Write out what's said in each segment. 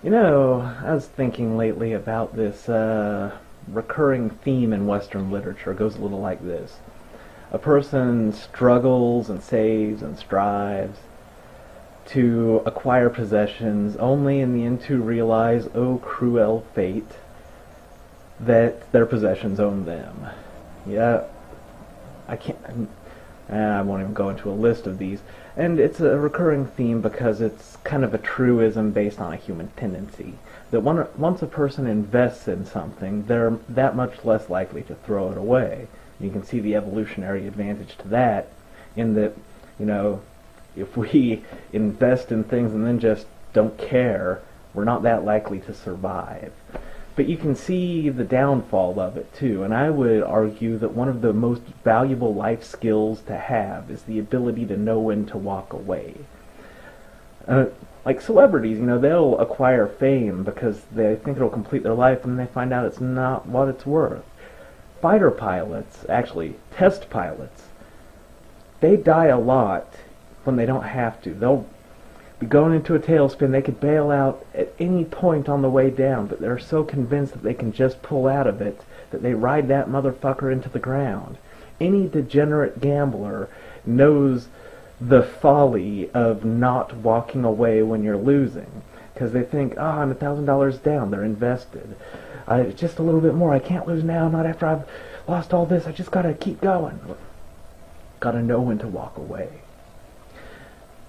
You know, I was thinking lately about this recurring theme in Western literature. It goes a little like this. A person struggles and saves and strives to acquire possessions only in the end to realize, oh cruel fate, that their possessions own them. Yeah, I can't. I won't even go into a list of these. And it's a recurring theme because it's kind of a truism based on a human tendency. That once a person invests in something, they're that much less likely to throw it away. You can see the evolutionary advantage to that in that, you know, if we invest in things and then just don't care, we're not that likely to survive. But you can see the downfall of it too, and I would argue that one of the most valuable life skills to have is the ability to know when to walk away. Like celebrities, they'll acquire fame because they think it'll complete their life, and they find out it's not what it's worth. Fighter pilots, actually, test pilots, they die a lot when they don't have to. They'll be going into a tailspin. They could bail out at any point on the way down, but they're so convinced that they can just pull out of it that they ride that motherfucker into the ground. Any degenerate gambler knows the folly of not walking away when you're losing, because they think, oh, I'm $1,000 down. They're invested. Just a little bit more. I can't lose now, not after I've lost all this. I just gotta keep going. Gotta know when to walk away.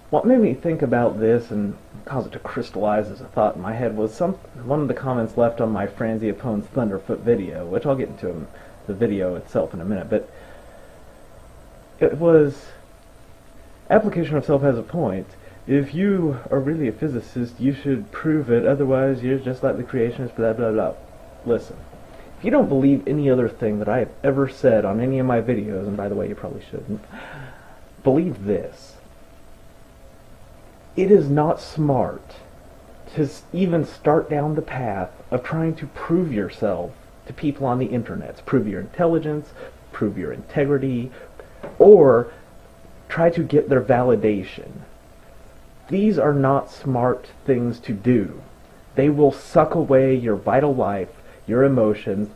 What made me think about this and caused it to crystallize as a thought in my head was one of the comments left on my Franzi Oppon's Thunderfoot video, which I'll get into in the video itself in a minute, but it was, application of self has a point. If you are really a physicist, you should prove it, otherwise you're just like the creationists, blah blah blah. Listen, if you don't believe any other thing that I have ever said on any of my videos, and by the way you probably shouldn't, believe this. It is not smart to even start down the path of trying to prove yourself to people on the internet. Prove your intelligence, prove your integrity, or try to get their validation. These are not smart things to do. They will suck away your vital life, your emotions.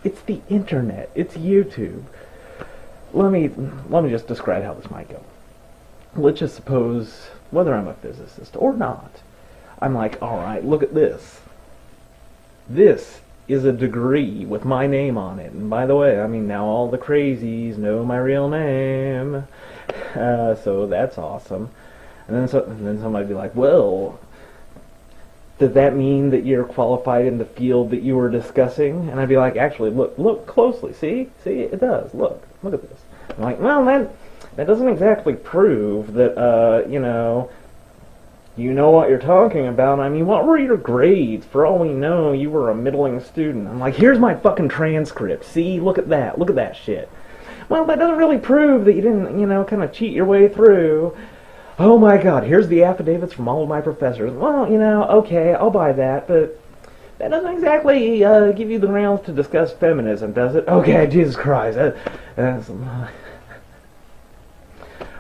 It's the internet. It's YouTube. Let me just describe how this might go. Let's just suppose, whether I'm a physicist or not, I'm like, alright, look at this. This is a degree with my name on it. And by the way, now all the crazies know my real name. So that's awesome. And then somebody would be like, well, does that mean that you're qualified in the field that you were discussing? And I'd be like, actually, look closely. See, it does. Look at this. I'm like, well, that doesn't exactly prove that, you know what you're talking about. What were your grades? For all we know, you were a middling student. I'm like, here's my fucking transcript. See, look at that shit. Well, that doesn't really prove that you didn't, kind of cheat your way through. Oh my god, here's the affidavits from all of my professors. Well, okay, I'll buy that, but that doesn't exactly give you the grounds to discuss feminism, does it? Okay, Jesus Christ.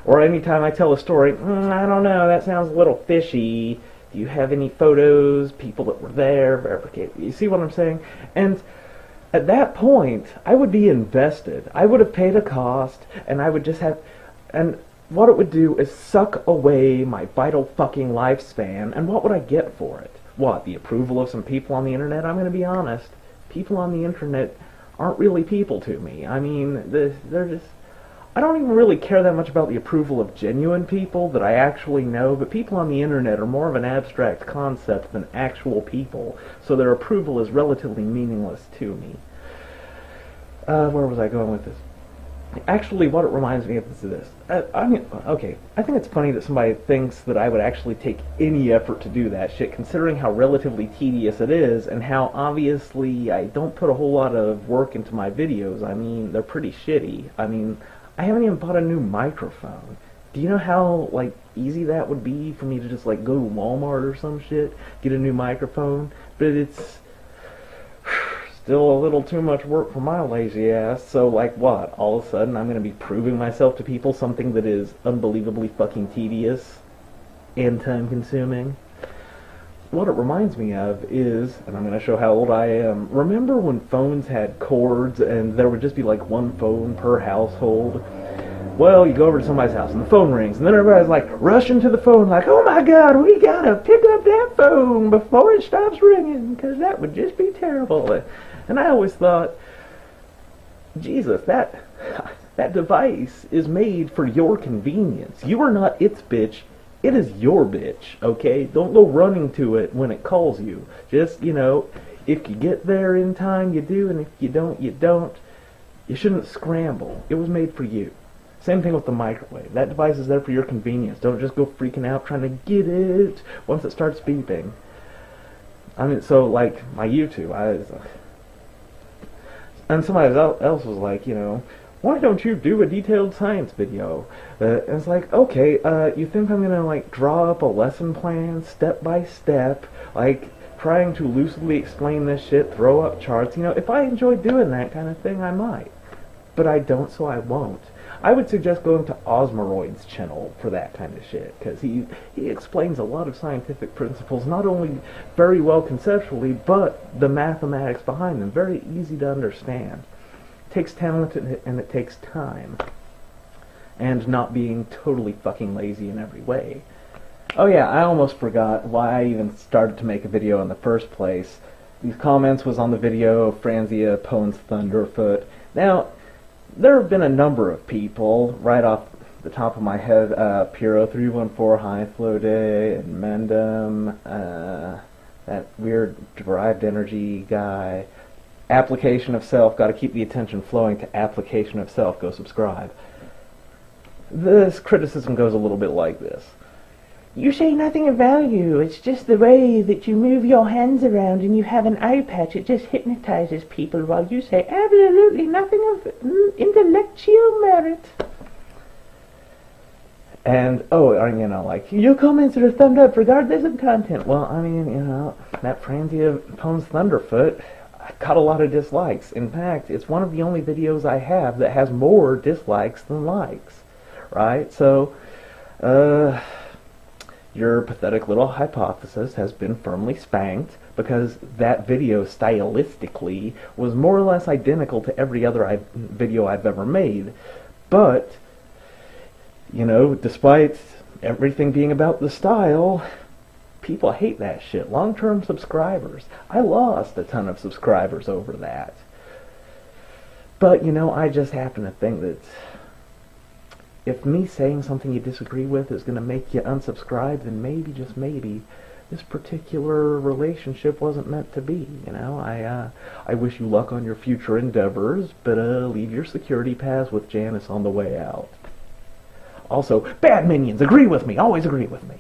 Or anytime I tell a story, I don't know, that sounds a little fishy. Do you have any photos, people that were there, verify? You see what I'm saying? And at that point, I would be invested. I would have paid a cost, and I would just have... And what it would do is suck away my vital fucking lifespan, and what would I get for it? What, the approval of some people on the internet? I'm going to be honest. People on the internet aren't really people to me. They're just... I don't even really care that much about the approval of genuine people that I actually know, but people on the internet are more of an abstract concept than actual people, so their approval is relatively meaningless to me. Where was I going with this? Actually, what it reminds me of is this. Okay, I think it's funny that somebody thinks that I would actually take any effort to do that shit, considering how relatively tedious it is, and how obviously I don't put a whole lot of work into my videos. They're pretty shitty. I haven't even bought a new microphone. Do you know how, easy that would be for me to just, go to Walmart or some shit, get a new microphone? But it's still a little too much work for my lazy ass, so, what? All of a sudden I'm going to be proving myself to people something that is unbelievably fucking tedious and time-consuming? what it reminds me of is, and I'm going to show how old I am, remember when phones had cords and there would just be like one phone per household? Well, you go over to somebody's house and the phone rings, and then everybody's like rushing to the phone like, oh my god, we gotta pick up that phone before it stops ringing, because that would just be terrible. And I always thought, Jesus, that device is made for your convenience. You are not its bitch. It is your bitch, okay? Don't go running to it when it calls you. Just, if you get there in time, you do, and if you don't, you don't. You shouldn't scramble. It was made for you. Same thing with the microwave. That device is there for your convenience. Don't just go freaking out trying to get it once it starts beeping. I mean, so, like, my YouTube, and somebody else was like, why don't you do a detailed science video? And it's like, okay, you think I'm gonna, like, draw up a lesson plan step by step, like, trying to lucidly explain this shit, throw up charts? If I enjoy doing that kind of thing, I might. But I don't, so I won't. I would suggest going to Osmeroid's channel for that kind of shit, because he explains a lot of scientific principles, not only very well conceptually, but the mathematics behind them. Very easy to understand. It takes talent and it takes time. And not being totally fucking lazy in every way. Oh yeah, I almost forgot why I even started to make a video in the first place. These comments was on the video of Franzia Pone's Thunderfoot. Now, there have been a number of people, right off the top of my head, Piro314, High Flow Day, and Mendem, that weird derived energy guy, Application of Self, gotta keep the attention flowing to Application of Self, go subscribe. This criticism goes a little bit like this. You say nothing of value, it's just the way that you move your hands around and you have an eye patch, it just hypnotizes people while you say absolutely nothing of intellectual merit. And, like, your comments are thumbed up regardless of content. Well, I mean, that Franzia Pone's Thunderfoot got a lot of dislikes. In fact, it's one of the only videos I have that has more dislikes than likes. Right? So, your pathetic little hypothesis has been firmly spanked, because that video stylistically was more or less identical to every other video I've ever made. But, despite everything being about the style, people hate that shit. Long-term subscribers. I lost a ton of subscribers over that. But, I just happen to think that if me saying something you disagree with is going to make you unsubscribe, then maybe, just maybe, this particular relationship wasn't meant to be. I wish you luck on your future endeavors, but leave your security pass with Janice on the way out. Also, bad minions, agree with me, always agree with me.